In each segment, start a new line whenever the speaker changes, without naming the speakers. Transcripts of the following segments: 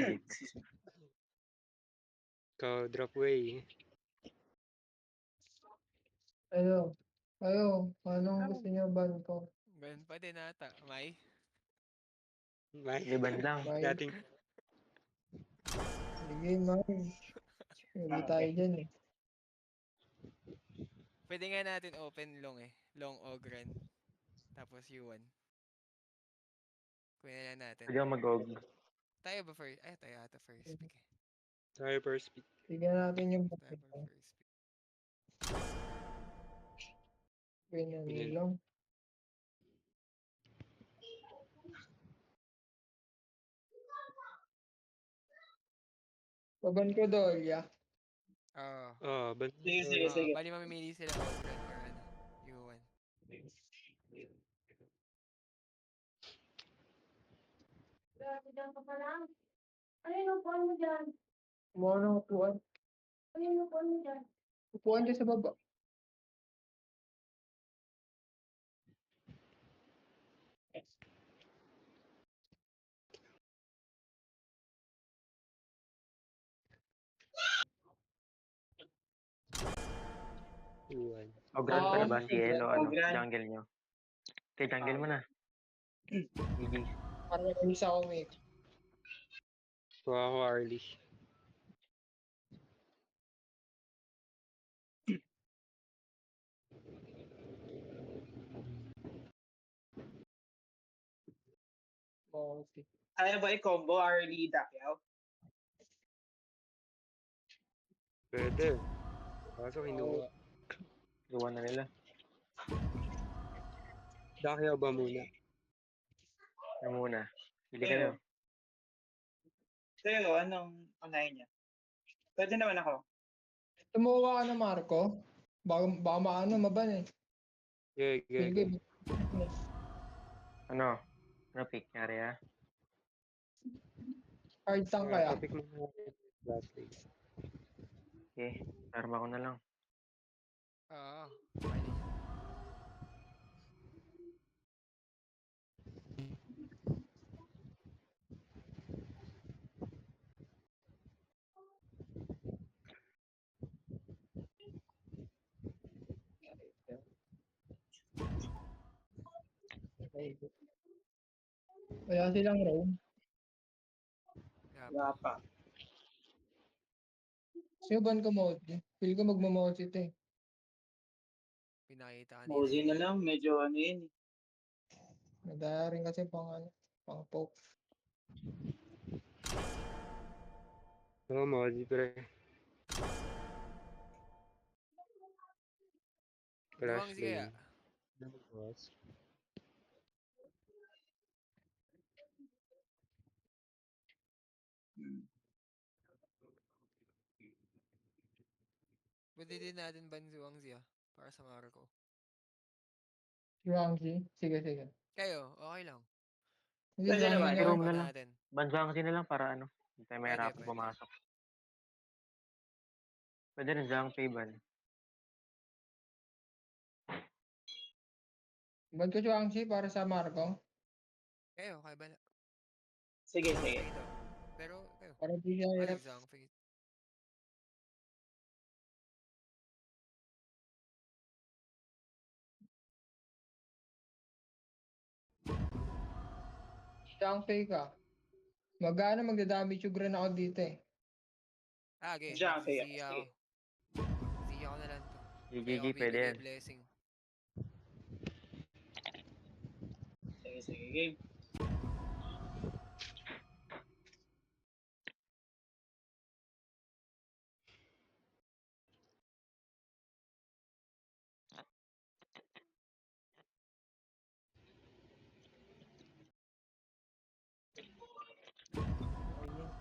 dito.
Drop way.
Ayo, anong gusto niyo ban ko?
Ben, pwede na ata. May?
May.
Liban lang.
May.
Dating
Sige, may. Hindi tayo dyan eh.
Pwede nga natin open long eh. Long Ogren. Tapos U1. Kuya na natin.
Pwede ako mag-og.
Tayo ba first? Ay, tayo ata first pick eh.
tayo first pick.
Tignan natin yung
Tayo
bakit.
for first pick.
Ganyan
Ganyan.
lang. Baban ko Dolya.
Oo.
Sige.
Bali mamimili sila Ogren or ano. U1.
Grabe dyan ka pa lang. Ano yung upuan mo dyan?
Kumuha ng upuan.
Ano yung upuan mo dyan?
Upuan dyan sa baba.
Iwan.
Ogran pa na ba si
Ogran,
Elo? Ano?
Ogran.
Jungle nyo. Okay, jungle mo na. GG.
Para isa ako mate.
Kuha ako early.
Multi.
Kaya ba i-combo early Dakyaw?
Pwede. Kaso kinuha.
Gawa na nila.
Dakyaw ba muna?
Ano muna? Pili ka na.
Sa'yo, anong unahin niya? Pwede naman ako.
Tumuha ka na Marco. Baka maano maban eh.
Sige.
Sige.
Ano? Ano pick? Nyari ha?
Hard tank kaya.
Topic mo na last day.
Okay. Arma ko na lang.
Oo. Pwede niya.
Kaya silang roam.
Wala pa.
Sino ban ko Mozi? Feel ko magmamozi ito eh.
Pinakita kanina.
Mozi na lang, medyo ano yun eh.
Nadaya rin kasi pang poke.
Oo, Mozi pre.
Duwang
Flash
si kaya.
lane.
Pwede din natin ban si Wangzi ah. Para sa Marco.
Si Wangzi? Sige.
Kayo, okay lang.
Hindi
Pwede
lang
naman.
yun.
Roam
Ban
na lang.
natin.
Bansang kasi na lang para ano. Hindi tayo
Pwede,
mahirapan
pwede.
pumasok. Pwede rin Zhang Fei ban.
Ban ko si Wangzi para sa Marco.
Kayo, kaya ba?
Sige.
Ito. Pero, kayo.
Para di siya
Ay,
hirap.
Zhang Fei.
Siyang fake ka. Magana magdadamage yung gren ako dito eh.
Okay.
Zhang Fei,
Siya ako.
sige.
Siya ako na lang to.
GG,
Kaya ako
pwede
bibigay
yan.
blessing.
Sige, game.
Ayun.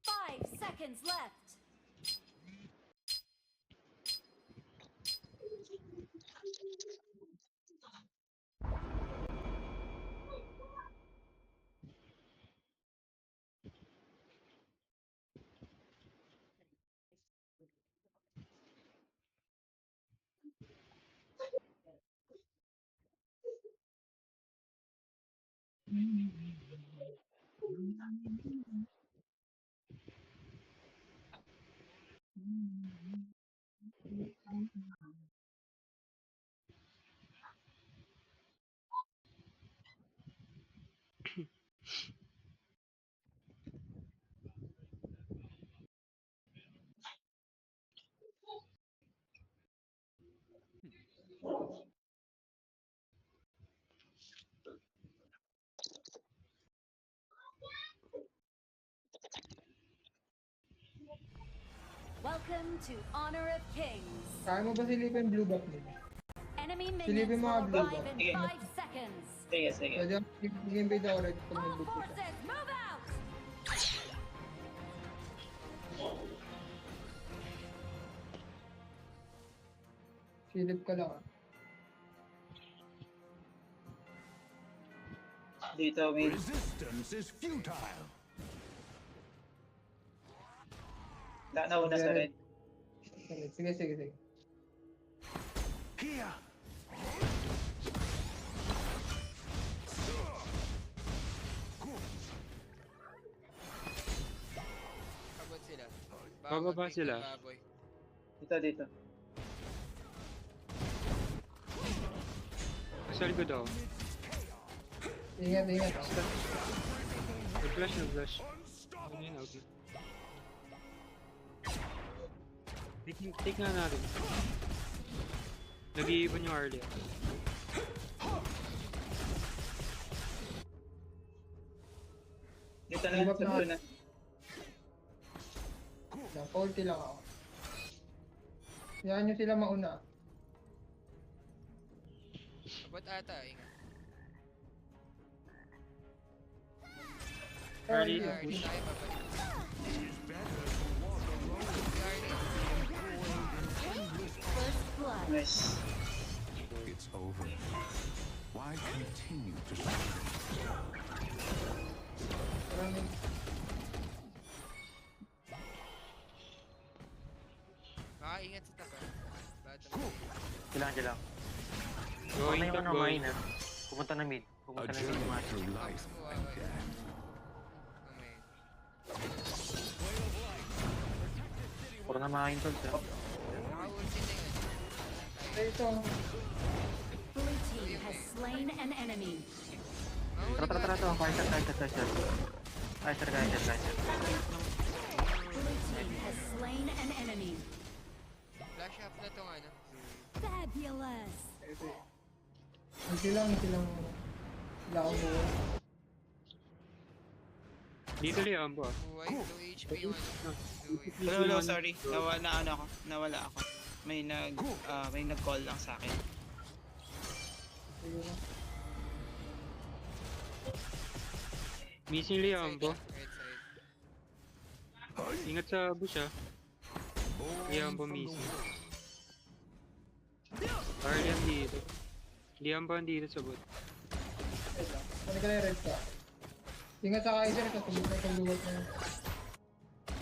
Five seconds left.
Welcome to Honor of Kings.
Kaya mo ba silipin blue buff nila?
Enemy
Silipin
minions
mo
will
nga blue
arrive
buff.
in 5 seconds.
Sige, sige.
Pwede ako mag-invade ako red pag
All
nag-book ka.
forces, move out!
Silip ka lang ah.
Dito, mid.
Resistance is futile.
Nauna sa red.
Sige, sige, sige.
Here.
Abot sila.
Bababa
mag-pick
sila.
ng baboy.
Dito, dito.
Sa likod ako.
Ingat, ingat. ah.
Nag-flash, nag-flash. Ano yun, out na. Take nga natin. Nag-iipon yung early.
Dito na,
Ibab
sa
na.
blue na.
Ulti lang ako. Yan nyo sila mauna.
Abot ata, ingat.
Early,
Early.
Early tayo babalik.
First blood.
Nice.
It's over. Why continue to struggle?
Maraming.
Makaingat sa tapa. Bottom.
Kailangan.
Going
Pumunta
top,
yung
going.
mine, ah. Pumunta na mid.
A
Pumunta na mid
journey
yung mine.
through life
Tapos mo,
like
okay.
that.
Mamaya.
Puro na mine tol.
Naka-ulti na yun.
Ito.
Blue team has slain an enemy.
Tara, tara, tara, tara. Kaiser.
Blue team has slain an enemy.
Flash up na tong ano.
Fabulous.
Silang wala akong buhay.
Dito Liambo ah.
Buhay, 2 HP yung ano. 2 HP.
No, sorry. Nawala ako. May nag-call lang sa akin.
Sige na.
Missing Liambo.
Right side.
Ingat sa bush ah. Liambo missing. Arlian dito. Liambo dito sa bot.
Wait lang. Ano ka na red ka? Ingat sa Kaiser, kasabot na itong luwag na yun.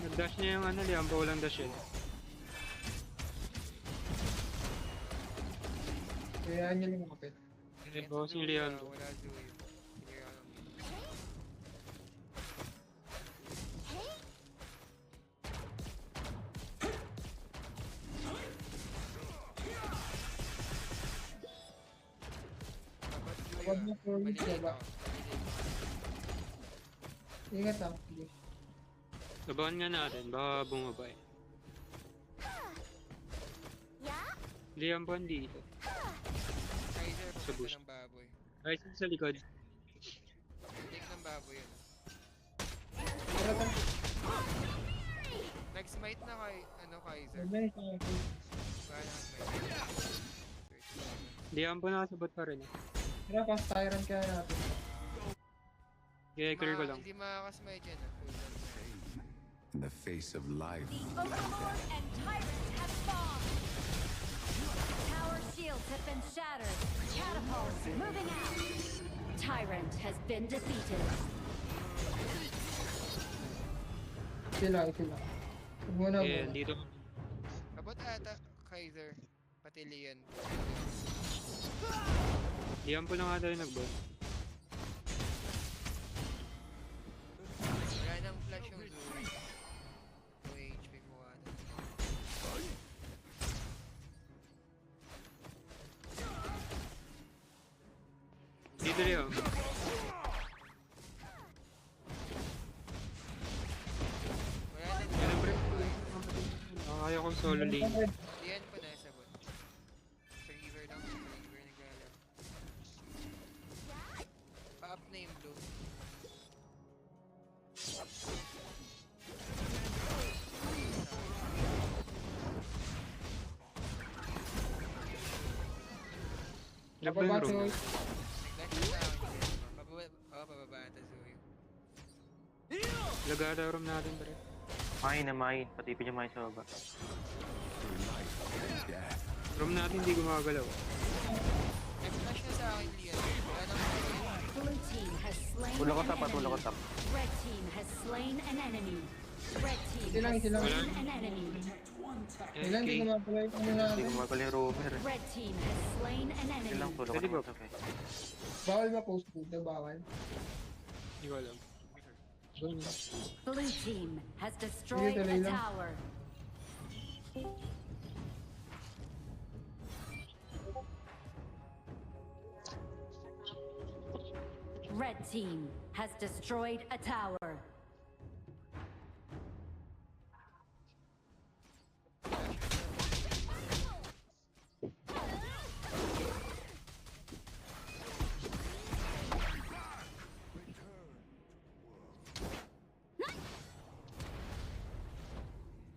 Nag-dash niya yung ano, Liambo walang dash yun.
Kaya nyo lang makapit.
Boss yung Liambo.
Wala duo yun. Clear ako ng mid. Dapat blue
Huwag
yun.
mo for mid
Malilate
ba?
ako. Malilate.
Ingat ah. Sige.
Labakan nga natin, baka bumaba eh. Liambo dito.
Kaiser,
Sa bush.
papunta ng baboy.
Ryzen sa likod.
Take ng baboy yun.
Tara, tara.
Nag-smite na kay, ano, Kaiser.
Nice, okay.
Para nag-smite.
Liambo nakasabot pa rin eh.
Tara, fast tyrant kaya natin.
Kaya clear ko lang.
Hindi makakasmite yan, ah. Full down na.
In the face of life
The
like
Overlord
that.
and Tyrant have spawned. Tower shields have been shattered. Catapults moving out. Tyrant has been defeated.
Sila. Huwag mo na
Kaya
muna.
dito.
Abot ata, Kaiser. Pati Leon.
Liambo lang ata yung nag-bot. dali oh.
Wala na.
Yan ang break ko eh. Kaya kong solo lane.
Diyan po na sa bot. Sa river lang. Sa river naglalaro. Pa-up na yung blue.
Lab ba yung
Pababa,
room?
Zoy.
Nag-dash na sa akin. Pababa ata Zoe.
Lagada room natin pre.
Main na main. Patipin yung main sa baba.
Death.
Room natin hindi gumagalaw.
Nag-flash na sa akin Lian. Wala nang
Blue team has slain
Ulo ko
an
tap at ulo ko
enemy.
tap.
Red team has slain an enemy. Red team
Ito lang,
has
ito lang.
slain an enemy.
Ilan, hindi
Okay.
ko mapalay. Ano
Hindi
natin?
ko magaling yung roamer eh.
Red team has slain an
Yun lang,
enemy.
tulo ko
Pwede
naman
ba?
tap eh.
Bawal ba post dito? Bawal.
Hindi ko alam.
Blue team has destroyed
Sige,
a
tuloy lang.
tower. Red team has destroyed a tower.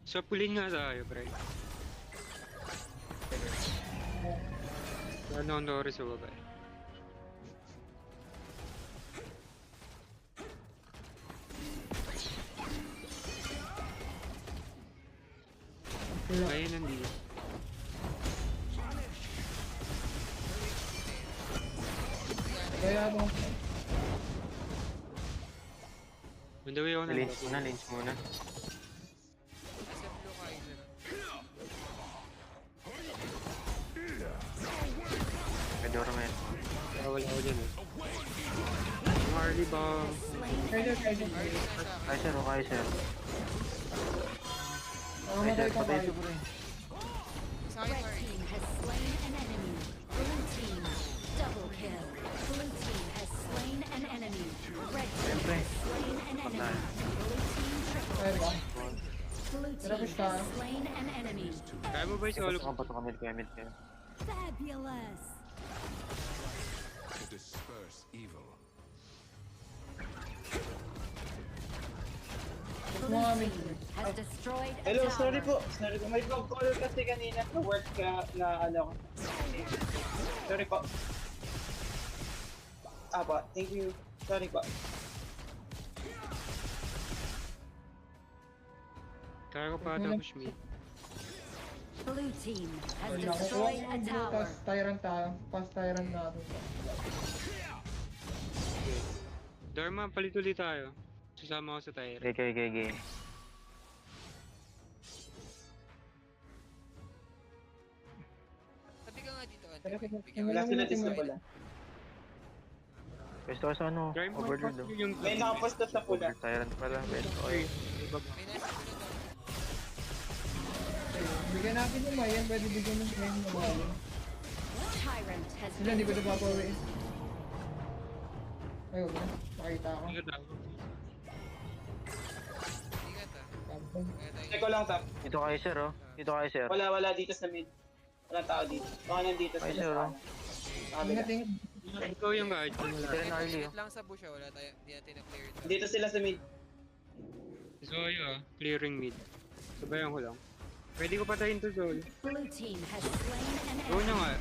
So pulin nga tayo pre. Ano ang Dory sa baba eh.
Wala.
Ayun nandito.
Kaya ako.
On the way ako na.
Lanes muna, lanes muna.
nasa blue Kaiser.
Pwede ako naman.
Wala ako dyan eh. Yung early ba?
Kaya, kaya.
Arlie nasa akin.
Kaiser o Kaiser.
Nakamatay
Kaiser,
ka
patay
ba?
ito bro eh.
Sa akin
Red
Arlie.
team has slain an enemy. Blue team double kill. Blue team has slain an enemy. Red team
Siyempre.
has slain an enemy.
Patay.
Blue team triple.
Kaya ba?
Blue
Tara,
team
push tayo.
has slain an enemy.
Kaya mo ba yung solo?
Patok ka mid kayo, mid kayo.
Fabulous.
To disperse evil.
Blue team has destroyed a
Hello,
tower.
sorry po. Sorry po. May phone call kasi kanina sa work ka na ano ko. Sorry po. Po. Thank you. Sorry po.
Kaya ko pa ata push mid.
Blue team has
Nakukuha
destroyed
ko
a
ang
tower.
butas. Tyrant tayo. Pass tyrant natin.
Dharma, palit ulit tayo. Susama ako sa tire.
Okay.
Sabi ka nga dito,
Tara,
Andre.
sige.
Bigyan
Wala
mo
sila
Tingnan
disco
mo.
pala.
Pwesto ka sa ano,
Drive mo
overlord oh.
yung
May nakaposto sa pula.
Overlord tyrant pala, pwesto ko eh.
May nasa blue daw.
Bigyan natin yung mayan. Pwede bigyan ng mayan na mayan.
Tyrant has
Sila, hindi ko na papawiin. Ayun na. Makita ako.
Ingat ah.
Tapos,
Check ko lang, tap.
Dito Kaiser oh. Dito Kaiser.
Wala dito sa mid. Walang tao dito. Baka nandito sila
Kaiser
sa
oh.
ano. Sa kabila.
Ingat, ingat.
Ikaw yung guard.
Ito rin early oh.
Ingat lang sa bush, wala tayo. Hindi natin na-clear ito.
Dito sila sa mid.
Zoe ah, clearing mid. Sabayan ko lang. Pwede ko patayin to Zoe.
Blue team has slain an
Oo na
enemy.
nga.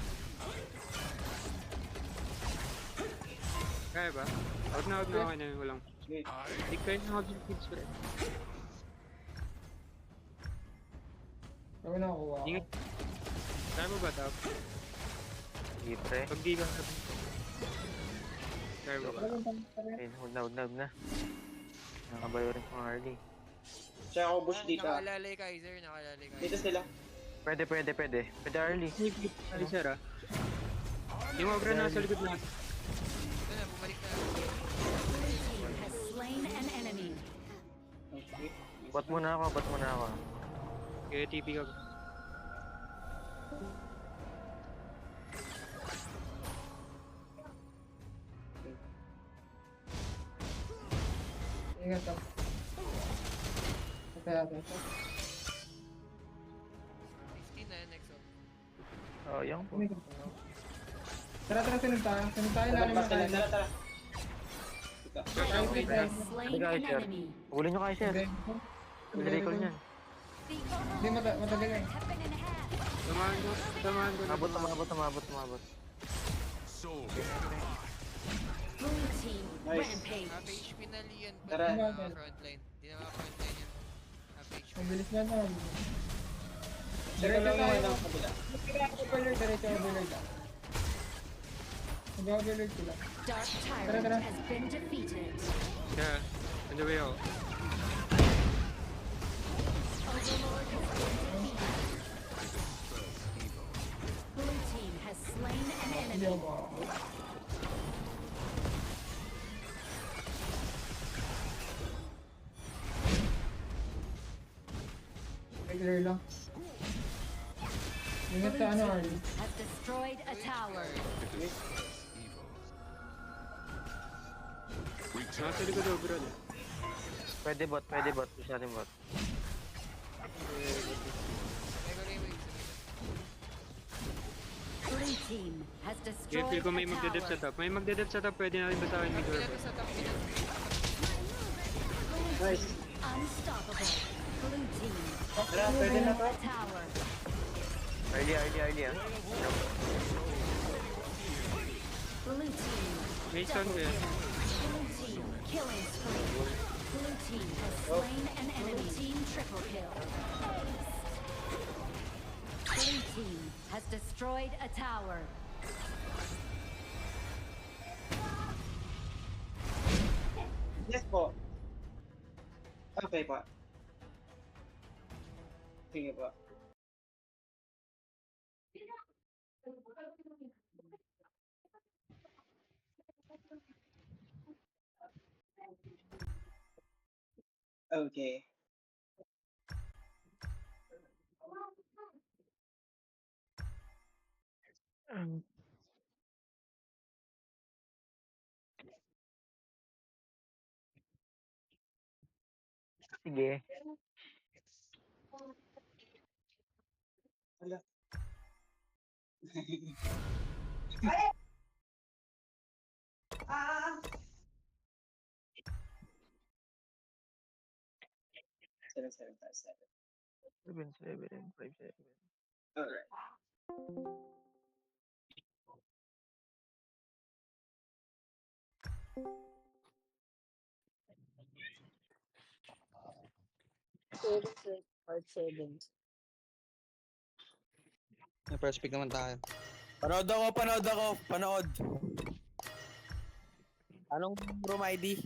Kaya ba? Out na ako na walang.
Wait.
Hindi kayo na mag-build kids pre.
Gawin na kuha ako.
Ingat. Kaya mo ba tap?
Sige pre.
Pag di ka kaya mo ba?
Ayun, huwag na. Nakabayo rin kung early.
Tsaka ako bush dito.
Nakalalay Kaiser, nakalalay Kaiser.
Dito sila.
Pwede early.
Ay, sir ah. Yung obra nasa likod natin.
Ito na, bumalik na.
Blue team has slain an enemy.
Okay.
Bot muna ako.
Kaya TP ka ba?
Ingat ka. Kaya ito.
15 na next one.
Oh, yung po.
Tara, sunod tayo. Sunod tayo,
Tara,
lalim na
tara,
tayo.
tara, tara.
An ally has slain
Guys,
an
sir.
enemy.
Huli nyo kayo, sir. Recall niyan.
The
Hindi, matagal yan.
have been enhanced.
Tamahan ko.
Umabot.
Soul.
Blue team
Nice.
rampage.
Half HP na Leon pa
Tara.
na frontline. Di na frontline yan. Half HP.
Mabilis na naman.
Sira lang yung ano, kabila.
Overlord, diretso overlord ah. Mag-overlord sila.
Dark
Tara,
Tyrant
tara.
has been defeated.
Yeah. On the way ako.
Overlord has been defeated. Blue team has slain an
Hindi
enemy.
ako. Regular lang. Ingat sa ano, Arlie.
Has destroyed a tower.
Nasa likod overall.
Pwede bot. Push natin bot.
Mega ray wave.
Blue team has
Okay,
destroyed
feel ko may
a
magdedep sa
tower.
top. May magdedep sa top, pwede natin basahin mid or
Pinag
bot.
sa top pinag.
Nice.
Unstoppable. Blue team
Tara, pwede na to.
a tower.
Early ah.
Blue team
May stun ko yan.
Blue team killing spree. Blue team has slain an enemy. Team triple kill. Blue team has destroyed a tower.
Yes po. Okay po. Sige po. Okay.
Sige.
Wala. Seven,
7-7-5-7.
Alright.
May first pick naman tayo.
Panood ako. Anong room ID?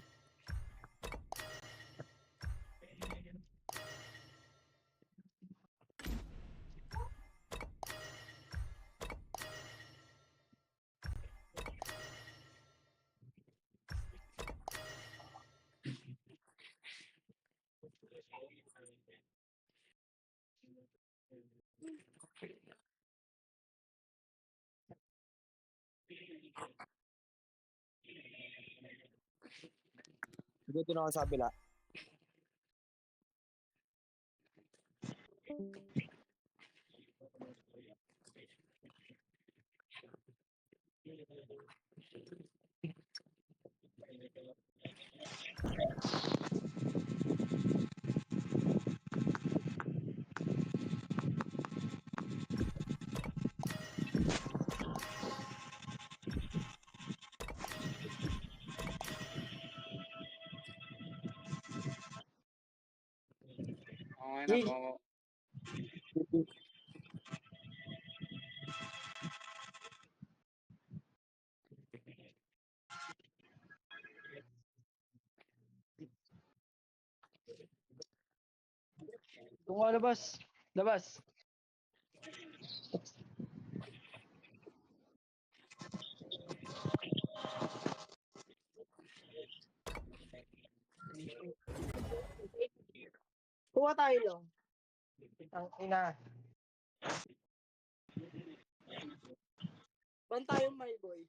Dito na ako sa kabila.
Okay na po.
Kung labas.
Kuha tayo lang. Ang ina. Ban tayo, my boy.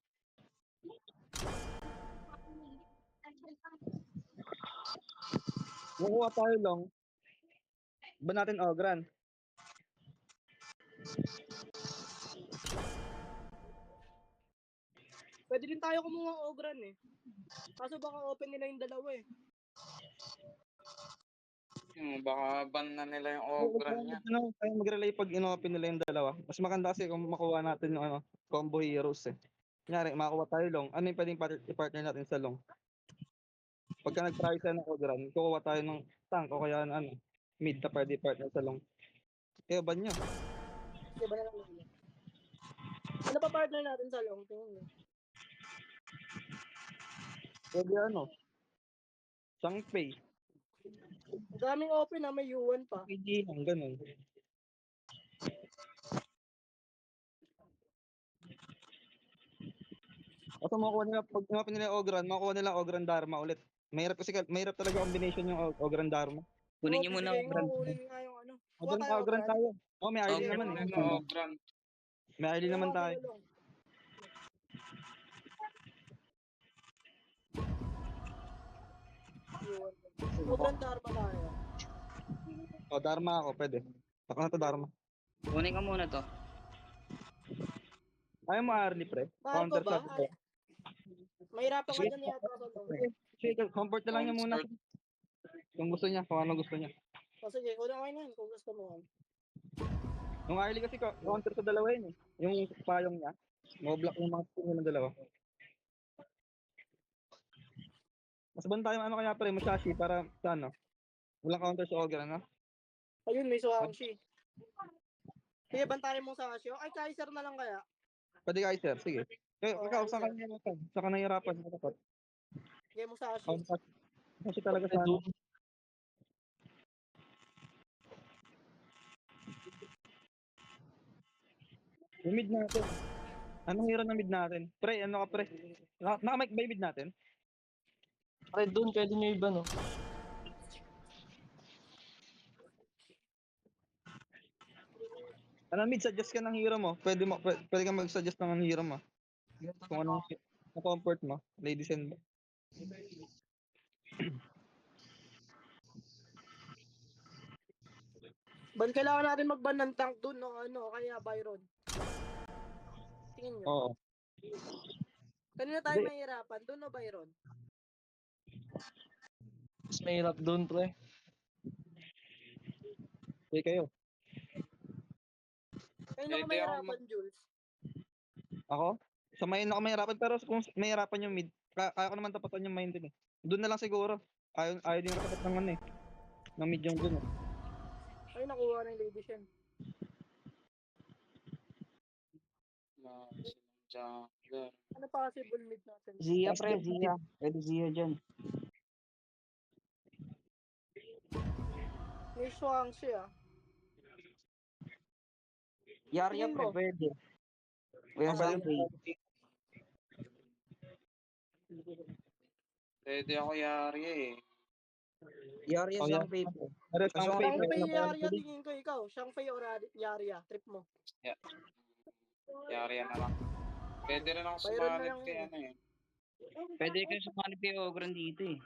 Kukuha tayo long. Ba natin Ogran?
Pwede din tayo kumuha ng Ogran eh. Kaso baka open nila yung dalawa eh.
Baka ban na nila yung Ogran niya.
Ano, tayo mag-relay pag inopen nila yung dalawa. Mas maganda kasi kung makuha natin yung ano, combo heroes eh. Kunyari, makakuha tayo long. Ano yung pwedeng i-partner natin sa long? Pagka nag-try tayo ng Ogran, kukuha tayo ng tank o kaya ano, mid na pwede i-partner sa long. Kaya ban nyo.
Diba na lang nila? Ano pa partner natin sa long? Tingin mo.
Pwede ano, Changpei.
Ang daming open na may Yuan pa.
Hindi lang, ganun. At makuha nila, pag inopen nila yung Ogran, makuha nila Ogran Dharma ulit. Mahirap kasi, mahirap talaga combination yung Ogran Dharma. Kunin nyo muna
Bigay
Ogran.
nga, kunin nga yung ano. Kuha
Ogran,
tayo
Ogran
Ogran.
tayo. Oh, may Arlene
Okay,
naman
okay.
eh.
Ogran.
May Arlene naman tayo.
Ogran Dharma tayo.
Oh, Dharma ako, pwede. Ako na to Dharma.
Kunin ka muna to.
Ayaw mo Arlie, pre.
Mahal ko
Counter
ba?
shot ko.
Mahirapan ka dyan yata sa long.
Sige, comfort na lang niya muna. Kung gusto niya, kung ano gusto niya.
O sige, kunin ko na yan kung gusto mo.
Yung Arlie kasi counter sa dalawa yun eh. Yung payong niya. Mo-block yung mga skill ng dalawa. Mas ban tayo ano kaya pre, Musashi para sa ano. Walang counter sa Ogre, ano?
Ayun, may Suangshi. Sige, bantayan mo sa Asyo. Ay, Kaiser na lang kaya.
Pwede Kaiser, sige. Ikaw,
Kaiser.
saan ka nahihirapan? Saan ka nahihirapan?
Sige mo sa Asyo.
Kasi talaga sa ano. Yung mid natin. Anong hero na mid natin? Pre, ano ka pre? Naka-mic ba yung mid natin?
Pre, doon pwede nyo iba, no?
Ano mid, suggest ka ng hero mo. Pwede ka mag-suggest ng hero mo. Kung anong comfort mo. Ladies and
Ban kailangan natin mag-ban ng tank dun, no? Ano, kaya Byron. Tingin nyo.
Oo.
Kanina tayo
Hindi.
mahirapan. Dun o Byron?
Mas mahirap doon, pre.
Okay kayo.
Kanina ko
Pwede
mahirapan, Jules.
Ako? Sa main ako mahirapan, pero kung mahirapan yung mid, kaya ko naman tapatan yung main din eh. Doon na lang siguro. Ayaw din nakatapat ng ano eh. Ng mid yung dun eh.
Ay, nakuha na yung Lady Shen.
Jungler.
Ano possible mid natin?
Zia pre, Zia. Pwede Zia dyan.
May Suangshi ah.
Yarya
Tingin
pre,
mo?
pwede. Kuya Sanfei.
Pwede ako yari eh.
Yarya
Oh, yeah.
Sanfei. Pero Sanfei,
Shangfei
pre,
Yarya tingin ko ikaw. Shangfei or Yarya. Trip mo.
Yari na lang. Pwede rin ako
Byron na
sumanib
lang
kay
yun.
ano eh.
Pwede kayo sumanib kay Ogran dito eh.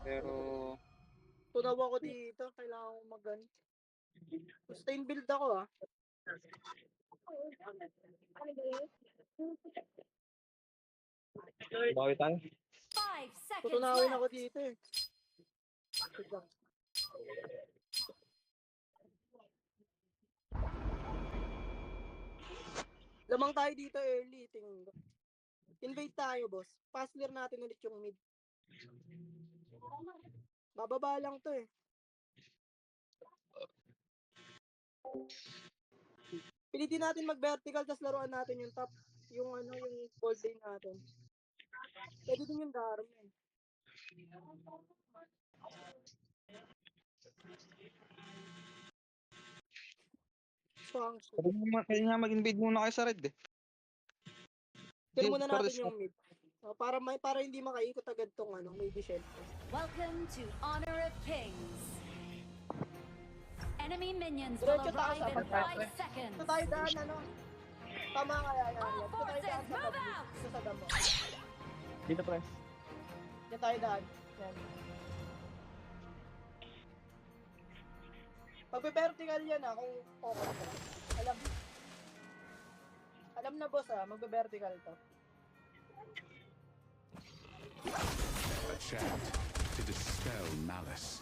Pero
Tunaw ako dito. Kailangan ko mag-gun. Sustain build ako ah.
Bawi tayo.
5 seconds
Tutunawin ako
left.
dito eh. Wait lang. Lamang tayo dito early. Tingin ko. Invade tayo, boss. Pass clear natin ulit yung mid. Bababa lang to eh. Pilitin natin mag-vertical tapos laruan natin yung top, yung ano, yung gold lane natin. Pwede din yung Dharma eh. Suangshi.
Kaya nga mag-invade muna kayo sa red eh.
Clear muna
Para
natin yung mid. Para hindi makaikot agad tong ano, may Shell.
Welcome to Honor of Kings. Enemy minions will
Diretso taas
arrive in
ah,
5 seconds.
Ito tayo daan, ano? Tama kaya yan.
All
Ito tayo
forces,
daan sa
move out!
sa damo.
Dito pre.
Yan tayo daan. Yan. Magbe-vertical yan kung okay ka. Alam na boss magbe-vertical to.
A chant to dispel malice.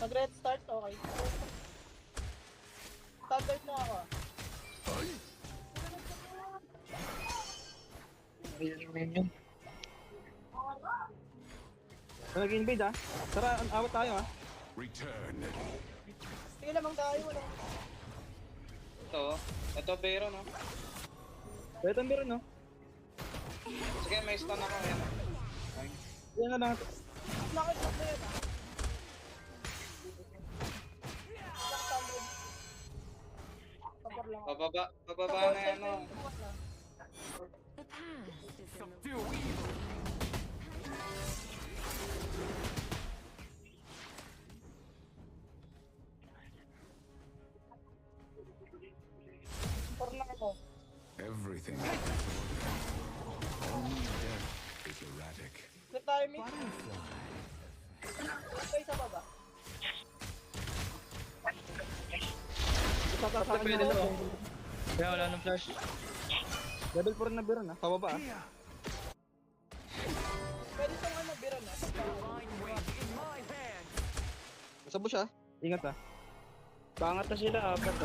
Mag-red start, okay. Standard na ako.
Nag-invade Tara, awat tayo
Return.
Sige lamang tayo, wala.
Ito Bero, no?
Pwede ang meron, no?
Sige, may stun ako yan.
Yan na lang.
Nakit na yan
Pababa na yan, no?
The past is in the
Everything. Only death is erratic.
Flip tayo, mid. Flip tayo sa baba.
Sasasaan nyo ako.
Kaya wala nang flash.
Level 4 na meron, pababa
Pwede itong bira na.
Nasa bush ingat
Pangat na sila, apat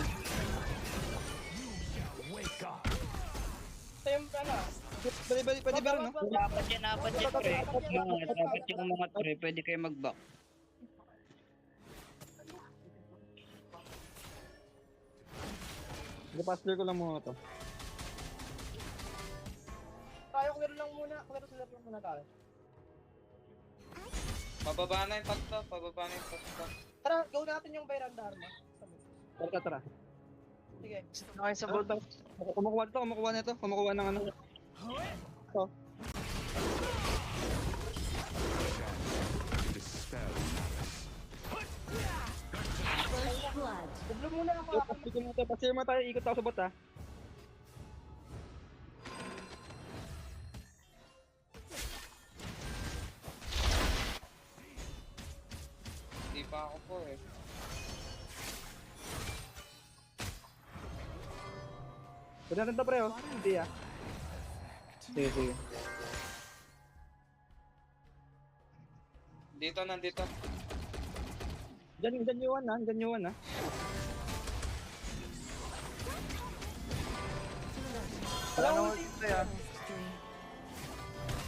Ito yung
Pwede meron, no?
Apat yan, pre. Apat yung mga pre. Pwede kayo mag-back.
Pastor ko lang muna to.
Tayo, clear lang muna. Clear lang muna tayo.
Pababa na yung top.
Tara, go natin yung Bayran Dharma.
Tara.
Sige.
Okay, sa gold kumukuha nito. Kumukuha ng ano. Ito.
Dispel malice.
first blood.
Dublo muna ako.
Pasir mo tayo, ikot ako sa bot
Hindi pa ako po
Pwede natin to pre Hindi Sige.
Nandito.
Diyan yung one Diyan yung one
Wala nang ulti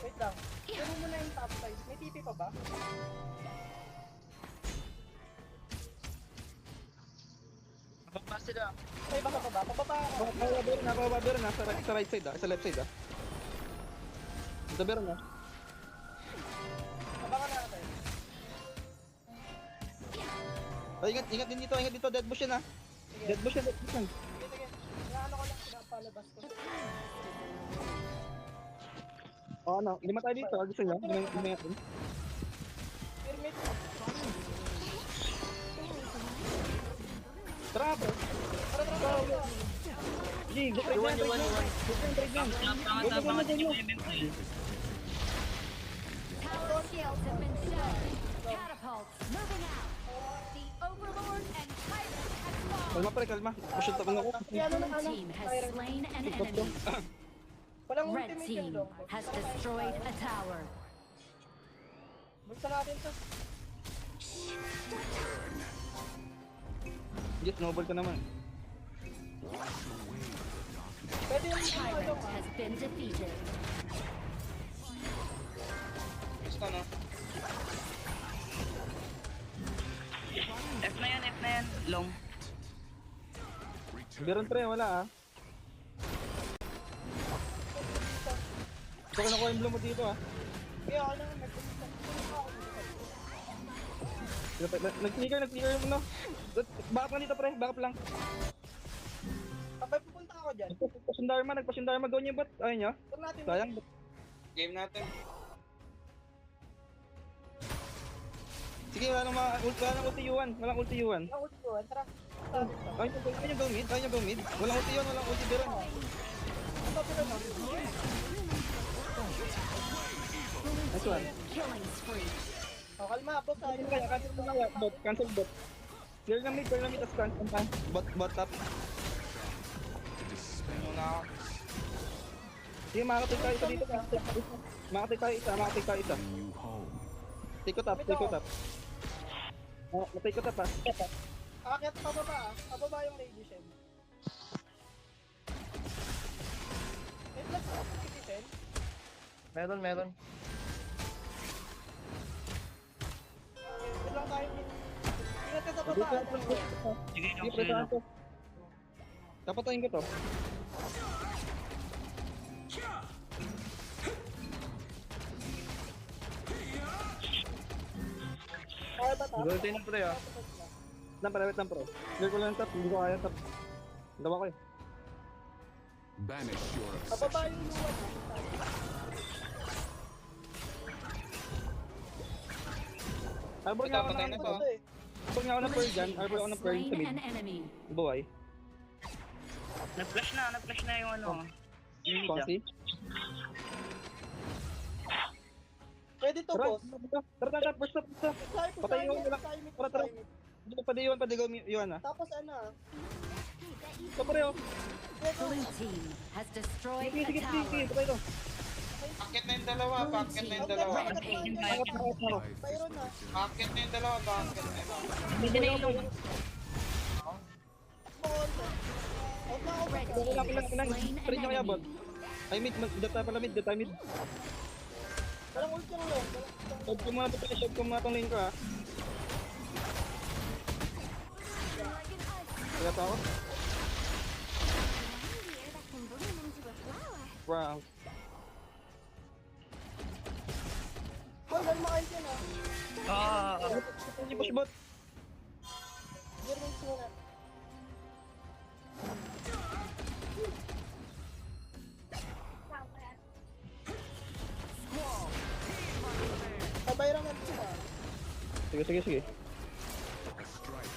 Wait lang. Pero muna yung top side. May TP pa ba?
Mababa sila.
Ay, baka pa ba? Pababa ako.
Pababa na sa right side sa left side Ito meron
Abangan natin.
Ingat din dito, dead bush yan
Sige.
Dead bush yan.
Sige. Inaano ko lang, pinapalabas ko.
Lima tayo dito, gusto nyo? Lima natin.
Pyramid.
Tara bro.
Tara.
Sige, go trade yan.
Tower shields have been shattered. Catapults moving out. The Overlord and Tyrant have fallen.
Kalma. Push ito ako.
Blue team has slain an enemy.
Walang
Red
ultimate
team
yun, Long.
has destroyed a tower.
Bulsa natin to.
Yes, snowball ka naman.
Pwede yung
Tyrant has been defeated.
Stun, no?
F na yan. Long.
Meron pre, wala Gusto ko nakuha yung bloom mo dito
Kaya ako lang, nag-pumunta ako.
Nag-sneaker yung ano. Back lang dito pre, back lang.
Kapag pupunta ako dyan,
Nagpa-Shindarma, gawin niyo ba't? Ayun nyo?
huwag natin.
Sayang.
Game natin.
Sige, walang ulti yuan.
Walang ulti yun. Tara. Sabi ko.
Ayun yung go mid. Walang ulti yun, walang ulti Biron.
Ito, pero no.
Nice one.
Killing spree.
Okay. Kalma, boss tayo.
Cancel mo kaya, bot, cancel bot. Clear na mid, tas cancel pa. Bot top.
Muna ako.
Sige, makakatay tayo dito. Makakatay tayo isa.
New home.
Take ko top. Matay ko top ha.
Akit pababa ah. Pababa yung lady shed. May flash na ako lady shed.
Meron.
Wait lang tayo. Ingat ka sa baba.
Sige,
Sige, presahan ko. Tapatayin ko to.
Kaya ba ta?
Gultin na pre ah.
Wait lang pro. Clear ko lang top, hindi ko kaya top. Dawa ko eh.
Banish your
Pababa
obsession.
yung luwan.
Arbor nga ako
Patay na to.
Arbor nga ako ng pearl dyan. Arbor ako ng pearl sa
Slain
mid.
an enemy.
Buhay.
Nag-flash na yung ano.
Quasi.
Pwede to,
Tara,
boss.
tara, first stop. Patay yung wala. Tara. Pwede yun ah.
Tapos ano ah.
Ito pareho.
Blue team has destroyed a
Sige,
tower.
patay to.
Bakit na yung dalawa? Bakit na yung dalawa?
Rampage.
Byron na.
Bakit na yung dalawa? Bakit na yung dalawa?
Hindi na ilong. Red
Wala,
team has
kailangan.
slain an
Pwede nyo kaya bot.
enemy.
Ay mid, data pala mid, data mid.
Walang ult yung long.
Shot ko muna to, shot ko muna tong lane ko ah. Kaya to ako? Wow.
Boy, dahil makain dyan ah.
Hindi push bot.
Gear wings muna. Sabay lang ang team ah.
Sige.
A strike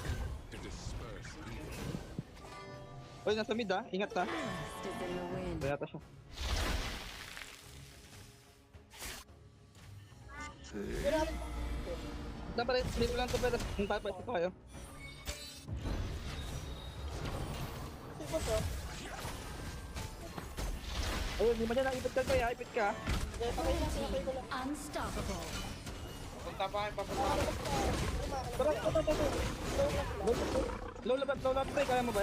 to disperse evil.
Oy, nasa mid ah. Ingat ha.
Best is in the wind.
Kaya ta siya.
Gear natin.
Dapat flip lang to pero tapos ito kayo.
Si boss oh.
Ayun, di mo dyan ipit ka kaya, ipit ka.
Kaya pakay lang, sinakay ko lang.
Unstoppable.
Punta pa kayo, papunta pa.
Tara. Low labat tayo, kaya mo ba?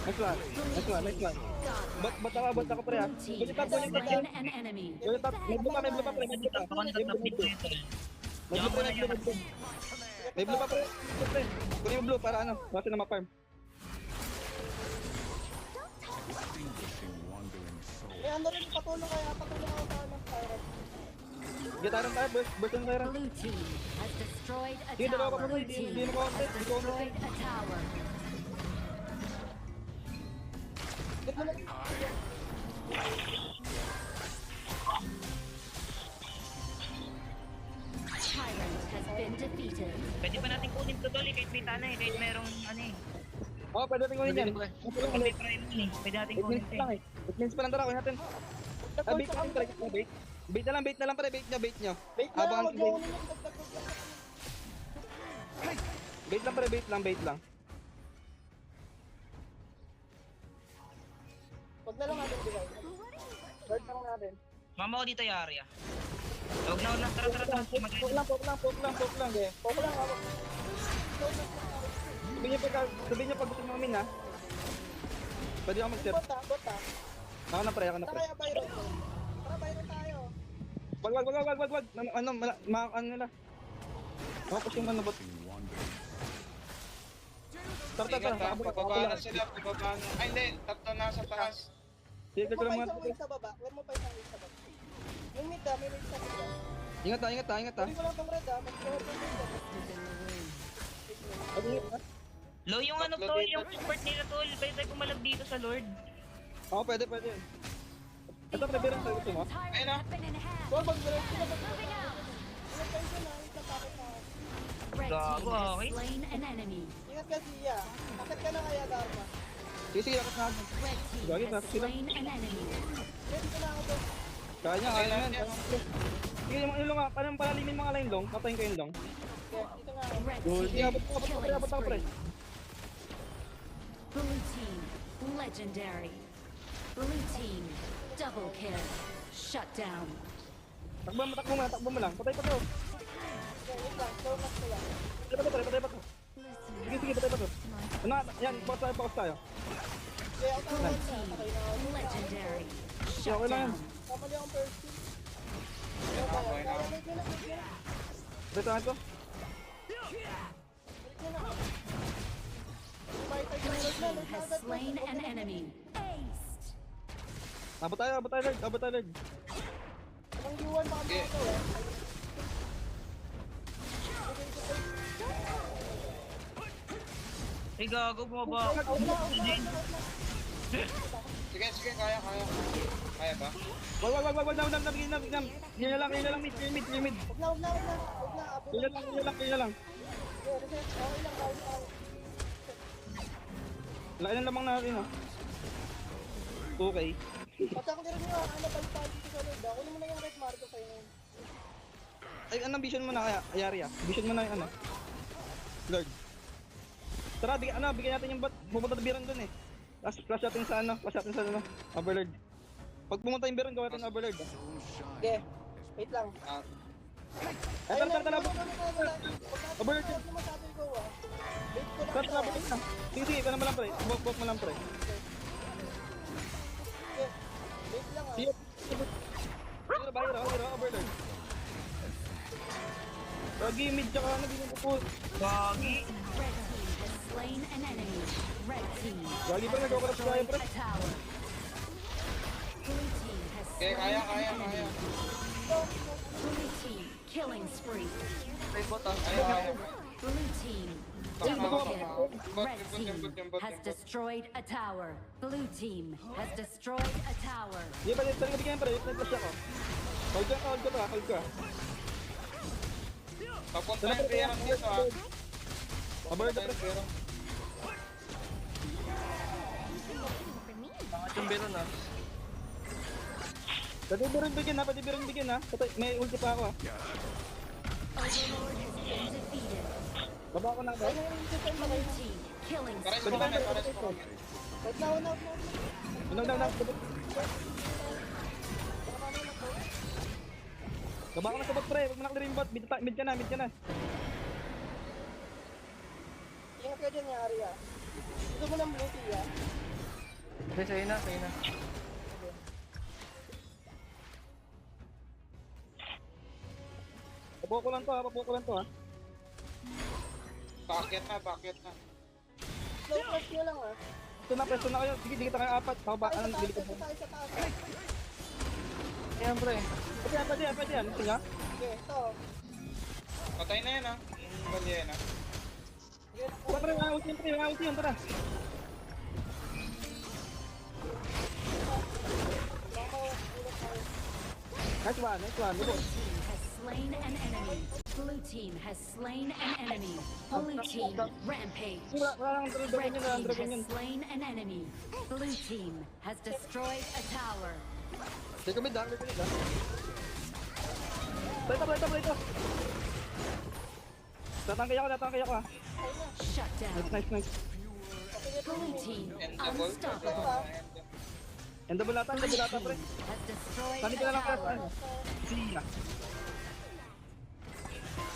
Nice one. Bot ako pre ha.
Blue team
Bot
has
top.
slain an enemy.
May blue pa pre. May blue pa pre. Kunin yung blue para ano, kasi na ma-farm.
Distinguishing wandering soul.
May ano rin, patulong ako sa ng Tyrant.
Gitaran tayo, burst yung Tyrant.
Blue team has destroyed a
Hindi, dalawa pa
tower.
po,
Blue
hindi
team
mo konti,
has destroyed a tower.
Get mo na.
Tyrant has been defeated.
Pwede pa natin kunin to tol kahit may tanay, kahit merong ano eh.
Oo, pwede natin kunin yan.
Kung may prime yun eh. Pwede natin
8
kunin
minutes
to
lang
eh.
eh. 8 minutes pa lang tara, kunin natin. Bait na lang, bait. Bait na lang pre, bait nyo.
Wait lang,
Abangan
wag
ko
mo
bait.
ulit.
Bait lang pre, bait lang.
Wag na lang natin divide. Guard na lang natin.
Mama ko dito yung area. Huwag na, tara.
Poke lang.
Poke lang ako.
Sabihin niyo pag gusto mo amin ha. Pwede ako mag-step.
Bot ah.
Ako na pre.
Tara kaya Byron to. Tara Byron tayo.
Wag. Ano nila. Push yung ano bot.
Distinguishing wandering
Tara.
Ingat ha, pababa na sila, pababa na. Ay hindi, tatlo na sa taas.
Sige ko lang
Huwag
mga.
mo pa isang wing sa baba. Huwag mo pa isang wing sa baba. Yung mid ah, may wing sa mid ah.
Ingat ha.
Kunin ko lang tong red ah. Mag-cover ko dito.
Low yung ano tol, yung support nila tol. Pwede tayo pumalag dito sa Lord.
Oo, pwede. Ito pre, beran tayo gusto mo.
Ayun na.
Tyrant has been enhanced.
Huwag mag-direct sila.
Moving out.
Ingat kayo dyan ah. Ingat takot na.
Red
Gago,
team has
okay.
slain an enemy.
Ingat ka Zia. Akit ka na kaya Dharma.
Sige, lakas na ako.
Red team
Gagi,
has
tapos sila.
slain an enemy.
Ready ko na ako doon.
Kaya niya,
Patay
kaya
natin
yan.
yan.
Sige, yung ilong nga, parang palalimin mga line long, patayin ko yung long.
Yeah, dito nga.
Red
Sige,
team
abot ako,
killing
abot ako, pre.
spree. Blue team legendary. Blue team double kill. Shut down.
Takbo mo lang. Patay pa to.
Okay, wait lang. Slow match ko lang.
Patay pa to. Sige, patay pa to. Ano, yan, focus tayo.
Okay, ako tayo
Nice.
na. Patay na ako.
Legendary.
Okay
Shut
lang yan.
down.
Kamali akong first kill.
Okay na.
Wait na.
Patay tayo to.
Blue team has slain an enemy. Aced.
Abot tayo, Lord.
Ang U1 baka
Okay.
ito eh.
Ay, gago mo ba? Sige, kaya. Kaya ba?
Wag, nabigyan. Yan na lang, mid.
Huwag na. Abot
Yan na lang.
Okay, reset. Okay lang, bawal ako.
Laki ng lamang natin, ha. Okay.
Patang din rin yung balitaan dito sa Lord. Kunin mo na yung red marker sa'yo ngayon.
Ay, anong vision mo na kaya, Ayari, ah? Vision mo na yung ano. Lord. Tara, bigyan natin yung bot. Pupunta na Biron dun eh. Clash natin sa Overlord. Pag pumunta yung Biron, gawa natin Overlord. Ah.
Okay, wait lang.
Ay, tara.
Overlord. Huwag mo masabi ko ah. Wait ko lang.
Tara, balik na. Sige, ikaw naman lang, pre. Bot mo lang, pre.
Wait lang ah.
Sige. Hero, Overlord. Lagi, mid tsaka ano, bigyan ko po.
Gagi.
Red team has slain an enemy. Red team
Lagi pa nagkakarap sa kaya, pre.
a tower. Blue team has
Okay,
slain
kaya.
an enemy. Blue team killing spree.
Kaya.
Blue team double kill. Red team has destroyed a tower. Blue team has destroyed a tower.
Hindi pa, talaga bigyan, pre. Nag-flash ako. Hold ka.
Papunta yung Biron dito, ha?
Overlord,
Papunta
pre.
yung Biron.
Yung Biron, ha. Pwede Biron bigyan, ha. May ulti pa ako, ha.
Overlord has been defeated.
Baba ko na, ha.
Blue team killing
Pares
spree.
pa kami.
Wait na.
Unang. Baba ko na sa bot, pre. Huwag mo na-clear yung bot. Mid ka na.
Ingat ka dyan, Yari ah. Gusto mo ng blue tea ah.
Okay, sa'yo na.
Pabuko lang to, ha.
Bakit na.
Slow press nyo lang ah.
Presto na kayo. Sige, dikit kayo apat. Baba,
Tayo
anong
sa
dili ko.
taas, tayo sa taas.
Ayan, pre.
Pwede yan. Sige, ha.
Okay, ito.
Patay na yan, ha? Yung balyan, ha?
Tara, pre. Wala ulti yun, tara. Nice one.
Blue team has slain an enemy. Blue team rampage.
Wala lang
Red team
dragon yun.
has slain an enemy. Blue team has destroyed a tower.
Teka, mid, ha. Play ito. Tatangkay ako, ha.
Shut down.
Nice.
Blue team
Endable.
unstoppable.
Endable nata, pre.
Has destroyed
Sali
a
ka na lang, pre.
tower.
Sige.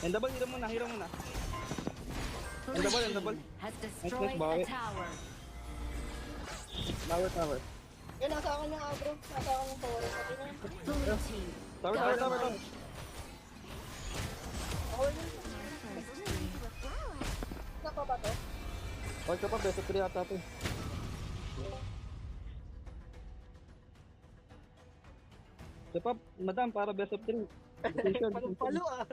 Endable, hero muna.
Blue
Endable.
team has destroyed
bawi.
a tower.
Tower.
Yan, nasa akin yung agro. Nasa akin yung tower. Okay na yun.
Blue team
Tower.
Ako yun. Naka ba to?
Huwag ka pa, best of 3 ata to. Diba, madam, para best of 3.
Palong-palo ah.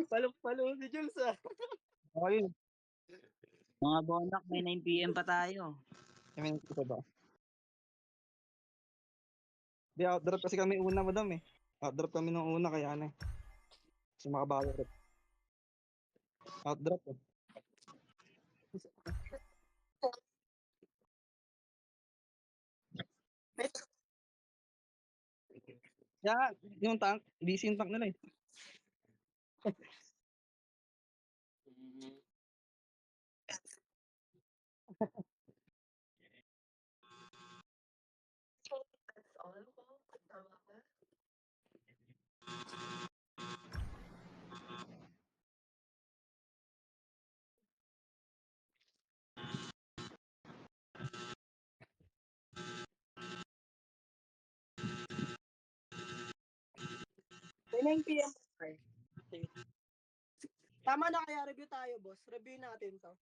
Palong-palo si Jules ah.
Okay.
Mga bonak, may 9 PM pa tayo.
I mean, ito ba? Di, outdrop kasi kami una, madam eh. Outdrop kami nung una, kaya ano eh. Kasi makabago rin. Outdrop eh. Kaya yung tank, busy yung tank nila eh.
May 9 PM. Okay. Sige. Tama na kaya review tayo, boss. Review natin to.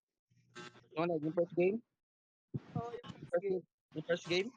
Yung first game?
Oo, yung first
First
game.
game? Yung first game?